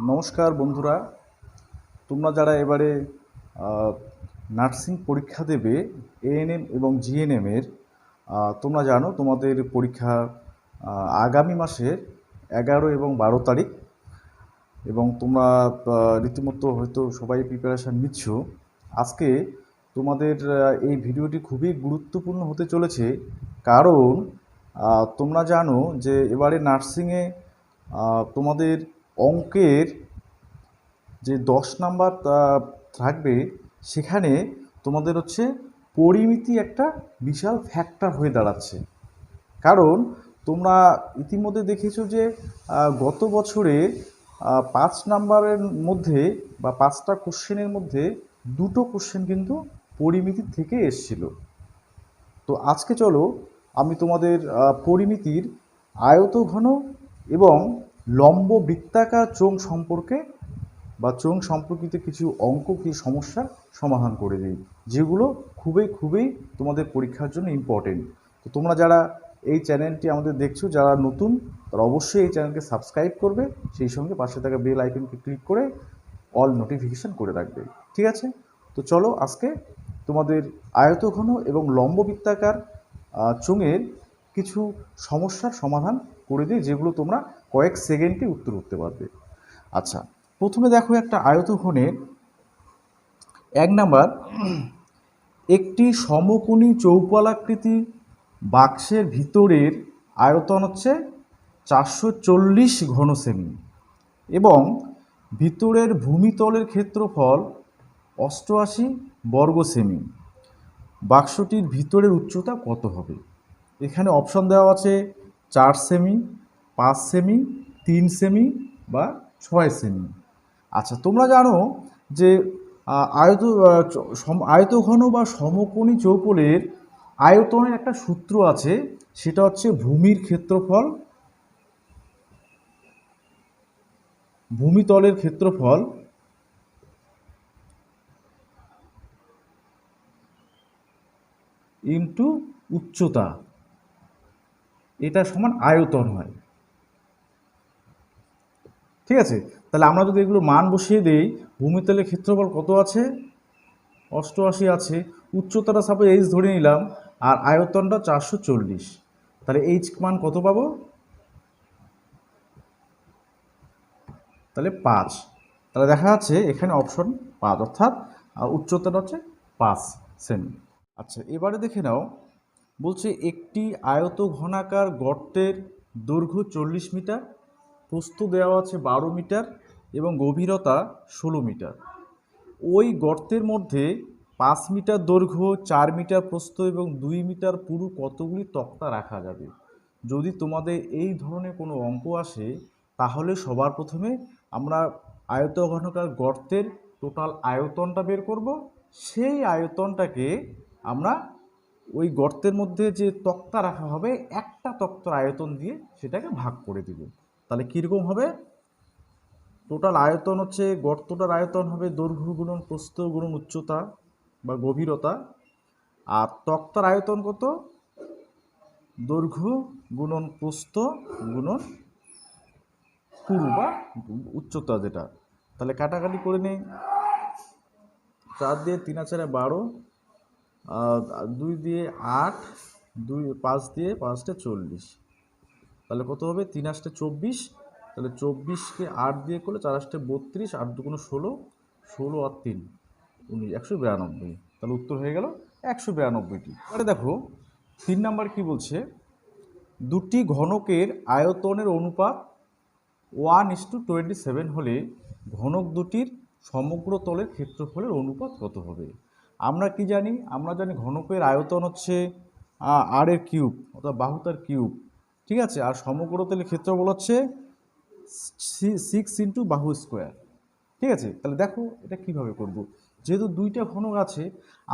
নমস্কার বন্ধুরা, তোমরা যারা এবারে নার্সিং পরীক্ষা দেবে এএনএম এবং জিএনএম এর, তোমরা জানো তোমাদের পরীক্ষা আগামী মাসের 11 এবং 12 তারিখ। এবং তোমরা রীতিমতো হয়তো সবাই প্রিপারেশান নিচ্ছ। আজকে তোমাদের এই ভিডিওটি খুবই গুরুত্বপূর্ণ হতে চলেছে, কারণ তোমরা জানো যে এবারে নার্সিংয়ে তোমাদের অঙ্কের যে 10 নাম্বার থাকবে, সেখানে তোমাদের হচ্ছে পরিমিতি একটা বিশাল ফ্যাক্টর হয়ে দাঁড়াচ্ছে। কারণ তোমরা ইতিমধ্যে দেখেছো যে গত বছরে 5 নাম্বারের মধ্যে বা 5টা কোশ্চেনের মধ্যে 2টো কোশ্চেন কিন্তু পরিমিতি থেকে এসছিল। তো আজকে চলো আমি তোমাদের পরিমিতির আয়তঘন এবং লম্ব বৃত্তাকার চোঙ সম্পর্কে বা চোঙ সম্পর্কিত কিছু অঙ্ক, কিছু সমস্যার সমাধান করে দিই, যেগুলো খুবই খুবই তোমাদের পরীক্ষার জন্য ইম্পর্টেন্ট। তো তোমরা যারা এই চ্যানেলটি আমাদের দেখছো, যারা নতুন, তারা অবশ্যই এই চ্যানেলকে সাবস্ক্রাইব করবে, সেই সঙ্গে পাশে থাকা বেল আইকনকে ক্লিক করে অল নোটিফিকেশান করে রাখবে। ঠিক আছে? তো চলো আজকে তোমাদের আয়তঘন এবং লম্ব বৃত্তাকার চোঙের কিছু সমস্যার সমাধান করে দিই, যেগুলো তোমরা কয়েক সেকেন্ডে উত্তর করতে পারবে। আচ্ছা, প্রথমে দেখো একটা আয়তঘনের 1 নাম্বার, একটি সমকোণী চৌপালাকৃতি বাক্সের ভিতরের আয়তন হচ্ছে 440 ঘন সেমি এবং ভিতরের ভূমিতলের ক্ষেত্রফল 88 বর্গ সেমি। বাক্সটির ভিতরের উচ্চতা কত হবে? এখানে অপশন দেওয়া আছে 4 সেমি, 5 সেমি, 3 সেমি বা 6 সেমি। আচ্ছা, তোমরা জানো যে আয়তঘন বা সমকোণী চৌপলের আয়তনের একটা সূত্র আছে, সেটা হচ্ছে ভূমিতলের ক্ষেত্রফল ইন্টু উচ্চতা, এটা সমান আয়তন হয়। ঠিক আছে? তাহলে আমরা যদি এগুলো মান বসিয়ে দিই, ভূমিতলের ক্ষেত্রফল কত আছে? 88 আছে, উচ্চতাটা সাপোজ এইচ ধরে নিলাম, আর আয়তনটা 440, তাহলে এইচ মান কত পাবো? তাহলে 5। তাহলে দেখা যাচ্ছে এখানে অপশন 5, অর্থাৎ উচ্চতাটা হচ্ছে 5 সেমি। আচ্ছা, এবারে দেখে নাও, বলছে একটি আয়তঘনাকার গর্তের দৈর্ঘ্য 40 মিটার, প্রস্থ দেওয়া আছে 12 মিটার এবং গভীরতা 16 মিটার। ওই গর্তের মধ্যে 5 মিটার দৈর্ঘ্য, 4 মিটার প্রস্থ এবং 2 মিটার পুরু কতগুলি তক্তা রাখা যাবে? যদি তোমাদের এই ধরনের কোনো অঙ্ক আসে, তাহলে সবার প্রথমে আমরা আয়তঘনকার গর্তের টোটাল আয়তনটা বের করব। সেই আয়তনটাকে আমরা ওই গর্তের মধ্যে যে তক্তা রাখা হবে, একটা তক্তার আয়তন দিয়ে সেটাকে ভাগ করে দিব। তাহলে কীরকম হবে? টোটাল আয়তন হচ্ছে, গর্তটার আয়তন হবে দৈর্ঘ্য গুণন প্রস্থ গুণন উচ্চতা বা গভীরতা, আর তক্তার আয়তন কত? দৈর্ঘ্য গুণন প্রস্থ গুণন পুরু বা উচ্চতা যেটা। তাহলে কাটাকাটি করে নেই, 4 দিয়ে 3 আছে 12, 2 দিয়ে 8, 5 দিয়ে 5টা 40, তাহলে কত হবে? 3 আসতে 24, তাহলে 24কে 8 দিয়ে করলে 4 আসতে 32, 8 দুগুণ 16, 16 আর 3 19, 192। তাহলে উত্তর হয়ে গেল 192টি। এবারে দেখো 3 নাম্বার কি বলছে, দুটি ঘনকের আয়তনের অনুপাত 1:27 হলে ঘনক দুটির সমগ্র তলের ক্ষেত্রফলের অনুপাত কত হবে? আমরা কি জানি? আমরা জানি ঘনকের আয়তন হচ্ছে আর এর কিউব, অর্থাৎ বাহুতার কিউব। ঠিক আছে? আর সমগ্র তলের ক্ষেত্রফল হচ্ছে 6 ইন্টু বাহু স্কোয়ার। ঠিক আছে? তাহলে দেখো এটা কিভাবে করব। যেহেতু দুইটা ঘনক আছে,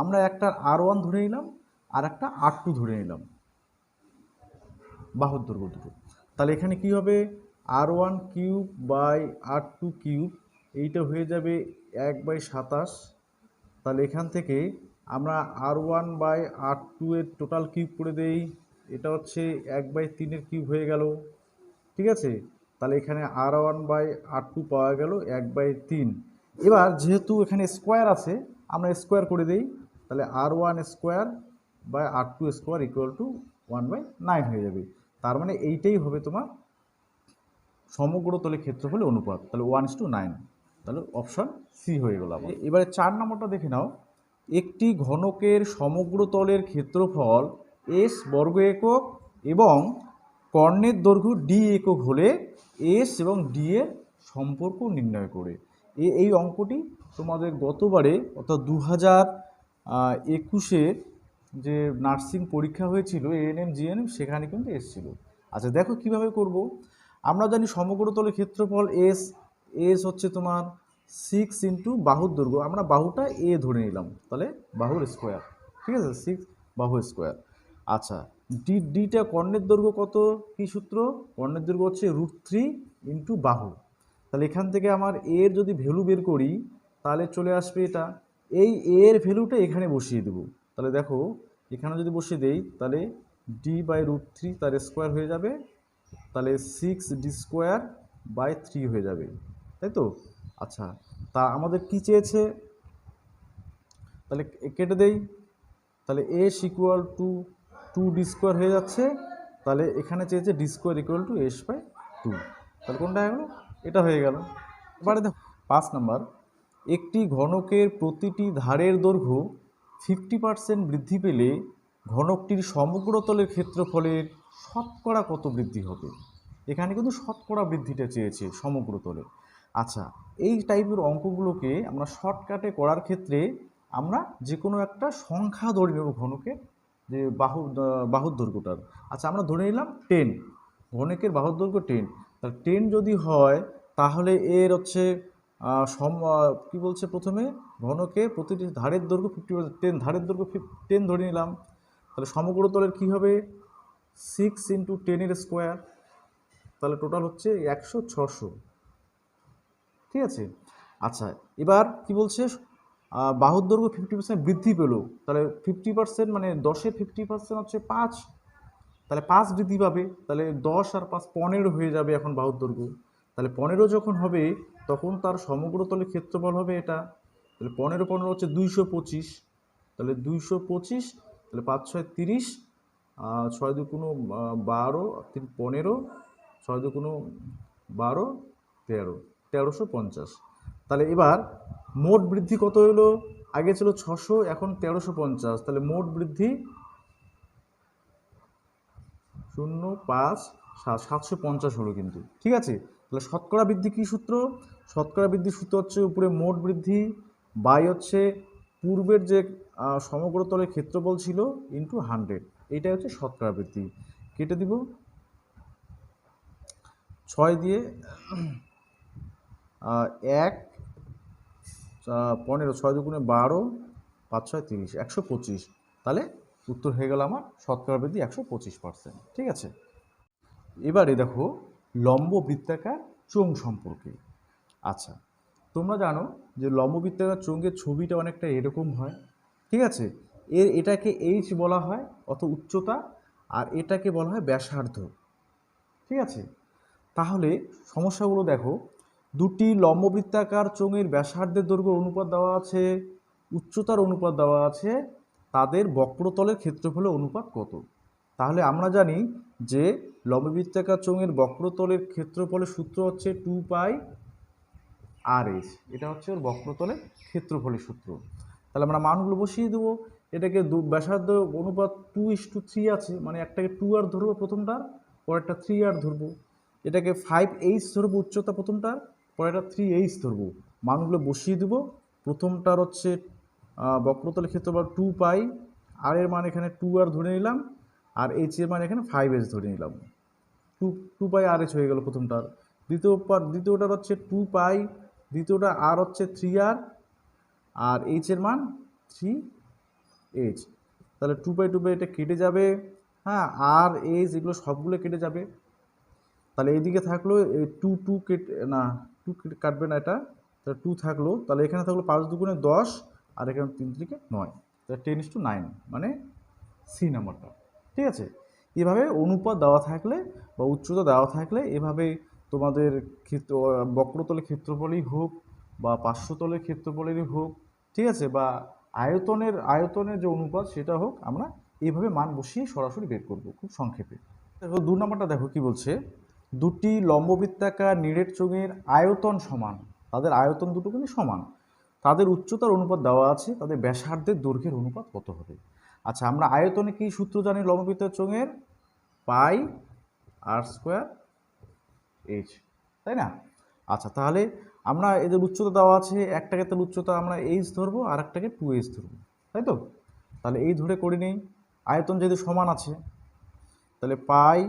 আমরা একটা R1 ধরে নিলাম আর একটা R2 ধরে নিলাম, বাহুর দৈর্ঘ্য দুটো। তাহলে এখানে কি হবে? R1 cube by R2 cube, এইটা হয়ে যাবে 1/27। তাহলে এখান থেকে আমরা R1 বাই R2 এর টোটাল কিউব করে দেই, এটা হচ্ছে 1/3 কিউব হয়ে গেল। ঠিক আছে? তাহলে এখানে R1/R2 পাওয়া গেল 1/3। এবার যেহেতু এখানে স্কোয়ার আছে আমরা স্কোয়ার করে দিই, তাহলে R1² / R2² = 1/9 হয়ে যাবে। তার মানে এইটাই হবে তোমার সমগ্র তলের ক্ষেত্রফলের অনুপাত, তাহলে 1:9। তাহলে অপশন সি হয়ে গেল। এবারে 4 নম্বরটা দেখে নাও। একটি ঘনকের সমগ্র তলের ক্ষেত্রফল এস বর্গ একক এবং কর্ণের দৈর্ঘ্য ডি একক হলে এস এবং ডি এর সম্পর্ক নির্ণয় করে। এই অঙ্কটি তোমাদের গতবারে অর্থাৎ 2021-এর যে নার্সিং পরীক্ষা হয়েছিল এএনএম জিএনএম সেখানে কিন্তু এসেছিল। আচ্ছা দেখো কিভাবে করব। আমরা জানি সমগ্র তলের ক্ষেত্রফল এস, এস হচ্ছে তোমার 6 ইন্টু বাহুর দৈর্ঘ্য, আমরা বাহুটা এ ধরে নিলাম, তাহলে বাহুর স্কোয়ার, ঠিক আছে, 6 বাহুর স্কোয়ার। আচ্ছা ডিটা কর্ণের দৈর্ঘ্য কত, কি সূত্র, কর্ণের দৈর্ঘ্য হচ্ছে √3 ইন্টু বাহু। তাহলে এখান থেকে আমার এর যদি ভ্যালু বের করি তাহলে চলে আসবে এটা, এই এর ভ্যালুটা এখানে বসিয়ে দেবো। তাহলে দেখো এখানে যদি বসিয়ে দেই তাহলে D/√3 তার স্কোয়ার হয়ে যাবে, তাহলে 6D²/3 হয়ে যাবে, তাই তো। আচ্ছা তা আমাদের কি চেয়েছে, তাহলে কেটে দেই, তাহলে S = 2D² হয়ে যাচ্ছে, তাহলে এখানে চেয়েছে D² = S/2, তাহলে কোনটা হয়ে গেল, এটা হয়ে গেল। এবারে দেখো 5 নম্বর, একটি ঘনকের প্রতিটি ধারের দৈর্ঘ্য 50% বৃদ্ধি পেলে ঘনকটির সমগ্র তলের ক্ষেত্রফলের শতকরা কত বৃদ্ধি হবে। এখানে কিন্তু শতকরা বৃদ্ধিটা চেয়েছে সমগ্র তলে। আচ্ছা এই টাইপের অঙ্কগুলোকে আমরা শর্টকাটে করার ক্ষেত্রে আমরা যে কোনো একটা সংখ্যা ধরে নেব ঘনকের, যে বাহুর দৈর্ঘ্যটার। আচ্ছা আমরা ধরে নিলাম 10, ঘনকের বাহুর দৈর্ঘ্য 10, তাহলে 10 যদি হয় তাহলে এর হচ্ছে কি বলছে, প্রথমে ঘনকে প্রতিটি ধারের দৈর্ঘ্য 50%, 10 ধারের দৈর্ঘ্য 10 ধরে নিলাম, তাহলে সমগ্র তলের কী হবে 6 × 10 এর স্কোয়ার, তাহলে টোটাল হচ্ছে 100, 600, ঠিক আছে। আচ্ছা এবার কি বলছে, বাহুর দৈর্ঘ্য 50% বৃদ্ধি পেল, তাহলে 50% মানে 10-এর 50% হচ্ছে 5, তাহলে 5 বৃদ্ধি পাবে, তাহলে 10 আর 5 15 হয়ে যাবে এখন বাহুর দৈর্ঘ্য। তাহলে 15 যখন হবে তখন তার সমগ্র তলের ক্ষেত্রফল হবে এটা, তাহলে 15 হচ্ছে 225, তাহলে 225, তাহলে 5 × 6 = 30, 6 × 2 = 12, 3 15, 6 × 2 = 12, 13, 1350। তাহলে এবার মোট বৃদ্ধি কত হলো, আগে ছিল 600 এখন 1350, তাহলে মোট বৃদ্ধি 0, 5, 750 হলো কিন্তু, ঠিক আছে। তাহলে শতকরা বৃদ্ধি কী সূত্র, শতকরা বৃদ্ধির সূত্র হচ্ছে উপরে মোট বৃদ্ধি বাই হচ্ছে পূর্বের যে সমগ্র তলের ক্ষেত্রফল ছিল ইন্টু 100, এইটাই হচ্ছে শতকরা বৃদ্ধি। কেটে দিব 6 দিয়ে 1, 15, 6 × 2 = 12, 5 × 6 = 30, 125, তাহলে উত্তর হয়ে গেল আমার শতকরা বৃদ্ধি 125%, ঠিক আছে। এবারে দেখো লম্ব বৃত্তাকার চোঙ সম্পর্কে। আচ্ছা তোমরা জানো যে লম্ব বৃত্তাকার চোঙের ছবিটা অনেকটা এরকম হয়, ঠিক আছে। এটাকে এইচ বলা হয় অত উচ্চতা, আর এটাকে বলা হয় ব্যাসার্ধ, ঠিক আছে। তাহলে সমস্যাগুলো দেখো, দুটি লম্ব বৃত্তাকার চোঙের ব্যাসার্ধের দৈর্ঘ্যের অনুপাত দেওয়া আছে, উচ্চতার অনুপাত দেওয়া আছে, তাদের বক্রতলের ক্ষেত্রফলের অনুপাত কত। তাহলে আমরা জানি যে লম্ববৃত্তাকার চোঙের বক্রতলের ক্ষেত্রফলের সূত্র হচ্ছে 2πRh, এটা হচ্ছে ওর বক্রতলের ক্ষেত্রফলের সূত্র। তাহলে আমরা মানগুলো বসিয়ে দেবো, এটাকে ব্যাসার্ধ অনুপাত 2:3 আছে, মানে একটাকে 2r ধরবো প্রথমটার, পরেরটা 3r ধরবো, এটাকে 5h ধরবো উচ্চতা প্রথমটার, পরেরটা 3h ধরবো, মানগুলো বসিয়ে দেবো। প্রথমটার হচ্ছে বক্রতলের ক্ষেত্রফল 2π, আর এর মান এখানে 2r ধরে নিলাম, আর এইচ এর মান এখানে 5h ধরে নিলাম, 2πRh হয়ে গেল প্রথমটার। দ্বিতীয়টার হচ্ছে 2π, দ্বিতীয়টা আর হচ্ছে 3r, আর এইচ এর মান 3h, তাহলে 2π এটা কেটে যাবে, হ্যাঁ, আর এইচ এগুলো সবগুলো কেটে যাবে। তাহলে এইদিকে থাকলো 2 কেটে না, 2 কাটবে না এটা, তাহলে 2 থাকলো, তাহলে এখানে থাকলো 5 × 2 = 10, আর এখানে 3 × 3 = 9, তাহলে 10:9, মানে সি নাম্বারটা, ঠিক আছে। এভাবে অনুপাত দেওয়া থাকলে বা উচ্চতা দেওয়া থাকলে এভাবে তোমাদের ক্ষেত্র বক্রতলের ক্ষেত্রফলই হোক বা পার্শ্বতলের ক্ষেত্রফলেরই হোক, ঠিক আছে, বা আয়তনের যে অনুপাত সেটা হোক, আমরা এইভাবে মান বসিয়ে সরাসরি বের করব খুব সংক্ষেপে। দেখো 2 নম্বরটা দেখো কি বলছে, দুটি লম্ববৃত্তাকার নিরেট চোঙের আয়তন সমান, তাদের আয়তন দুটো কিন্তু সমান, তাদের উচ্চতার অনুপাত দেওয়া আছে, তাদের ব্যাসার্ধের দৈর্ঘ্যের অনুপাত কত হবে? আচ্ছা, আমরা আয়তনে কি সূত্র জানি লম্ববৃত্তাকার চোঙের? পাই আর স্কোয়ার এইচ, তাই না? আচ্ছা, তাহলে আমরা এদের উচ্চতা দেওয়া আছে, একটাকে তাহলে উচ্চতা আমরা এইচ ধরবো আর একটাকে 2h ধরবো, তাই তো? তাহলে এই ধরে করে নিই, আয়তন যেহেতু সমান আছে তাহলে পাই,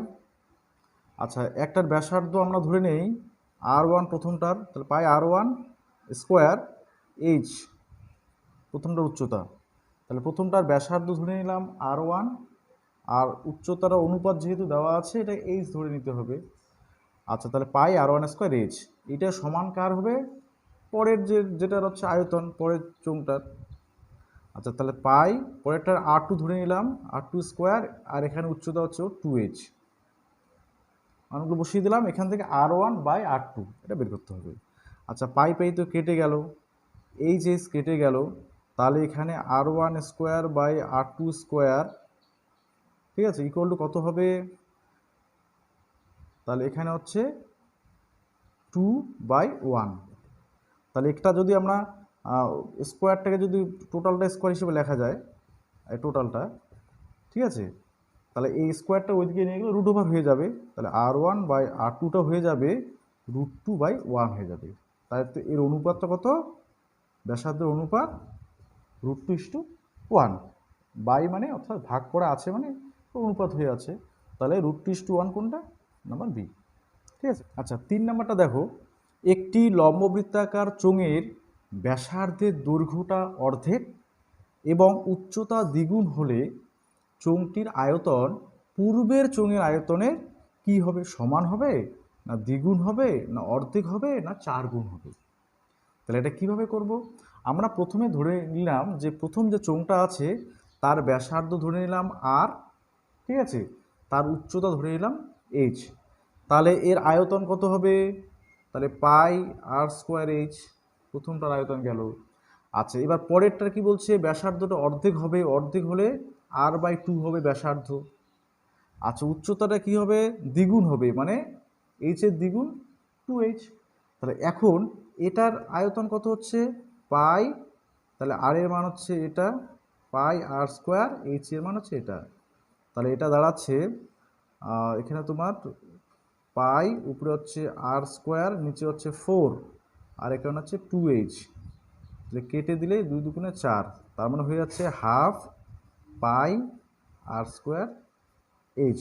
আচ্ছা একটার ব্যাসার্ধ আমরা ধরে নেই r1 প্রথমটার, তাহলে পাই r1 স্কোয়ার এইচ প্রথমটার উচ্চতা, তাহলে প্রথমটার ব্যাসার্ধ ধরে নিলাম r1 আর উচ্চতার অনুপাত যেহেতু দেওয়া আছে এটা এইচ ধরে নিতে হবে। আচ্ছা, তাহলে পাই r1 স্কোয়ার এইচ, এটা সমান কার হবে? পরের যেটার হচ্ছে আয়তন, পরের চোঙটার। আচ্ছা, তাহলে পাই পরেরটার r2 ধরে নিলাম, r2 স্কোয়ার, আর এখানে উচ্চতা হচ্ছে 2h, মানগুলো বসিয়ে দিলাম, এখান থেকে r1 বাই r2 এটা বের করতে হবে। আচ্ছা, পাই পাই তো কেটে গেল, এইচ এইচ কেটে গেল, তাহলে এখানে r1 square by r2 square, ঠিক আছে, ইকুয়াল টু কত হবে? তাহলে এখানে হচ্ছে 2/1। তাহলে একটা যদি আমরা স্কোয়ারটাকে যদি টোটালটা স্কোয়ার হিসেবে লেখা যায়, এই টোটালটা, ঠিক আছে, তাহলে এই স্কোয়ারটা ওইদিকে নিয়ে গেলে √ওভার হয়ে যাবে, তাহলে r1 বাই r2টা হয়ে যাবে √2/1 হয়ে যাবে। তাই তো এর অনুপাতটা কত? ব্যাসার্ধের অনুপাত √2:1, বাই মানে অর্থাৎ ভাগ করা আছে মানে অনুপাত হয়ে আছে, তাহলে √2:1 কোনটা? নাম্বার বি, ঠিক আছে। আচ্ছা, 3 নাম্বারটা দেখো, একটি লম্ববৃত্তাকার চোঙের ব্যাসার্ধের দৈর্ঘ্যটা অর্ধেক এবং উচ্চতা দ্বিগুণ হলে চোঙটির আয়তন পূর্বের চোঙের আয়তনের কি হবে? সমান হবে, না দ্বিগুণ হবে, না অর্ধেক হবে, না 4 গুণ হবে? তাহলে এটা কিভাবে করব? আমরা প্রথমে ধরে নিলাম যে প্রথম যে চোঙটা আছে তার ব্যাসার্ধ ধরে নিলাম আর, ঠিক আছে, তার উচ্চতা ধরে নিলাম এইচ, তাহলে এর আয়তন কত হবে? তাহলে পাই আর স্কোয়ার এইচ, প্রথমটার আয়তন গেল। আচ্ছা, এবার পরেরটার কি বলছে? ব্যাসার্ধটা অর্ধেক হবে, অর্ধেক হলে r/2 হবে ব্যাসার্ধ। আচ্ছা, উচ্চতাটা কি হবে? দ্বিগুণ হবে, মানে এইচ এর দ্বিগুণ 2h। তাহলে এখন এটার আয়তন কত হচ্ছে? পাই, তাহলে আর এর মান হচ্ছে এটা, পাই আর স্কোয়ার, এইচ এর মান হচ্ছে এটা, তাহলে এটা দাঁড়াচ্ছে এখানে তোমার পাই, উপরে হচ্ছে আর স্কোয়ার, নিচে হচ্ছে 4, আর এখানে হচ্ছে 2h, তাহলে কেটে দিলে 2 2 4, তার মানে হয়ে যাচ্ছে হাফ পাই আর স্কোয়ার এইচ,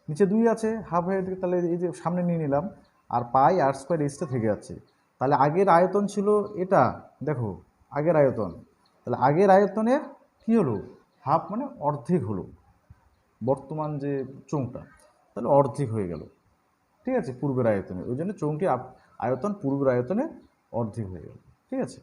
নিচে 2 আছে, হাফ হয়ে দিকে, তাহলে এই যে সামনে নিয়ে নিলাম, আর পাই আর স্কোয়ার এইচটা থেকে যাচ্ছে। তাহলে আগের আয়তন ছিল এটা, দেখো আগের আয়তন, তাহলে আগের আয়তনের কী হলো? হাফ, মানে অর্ধেক হলো বর্তমান যে চোঙটা, তাহলে অর্ধেক হয়ে গেল, ঠিক আছে, পূর্বের আয়তনে, ওই জন্য চোঙটি আয়তন পূর্বের আয়তনে অর্ধেক হয়ে গেল, ঠিক আছে।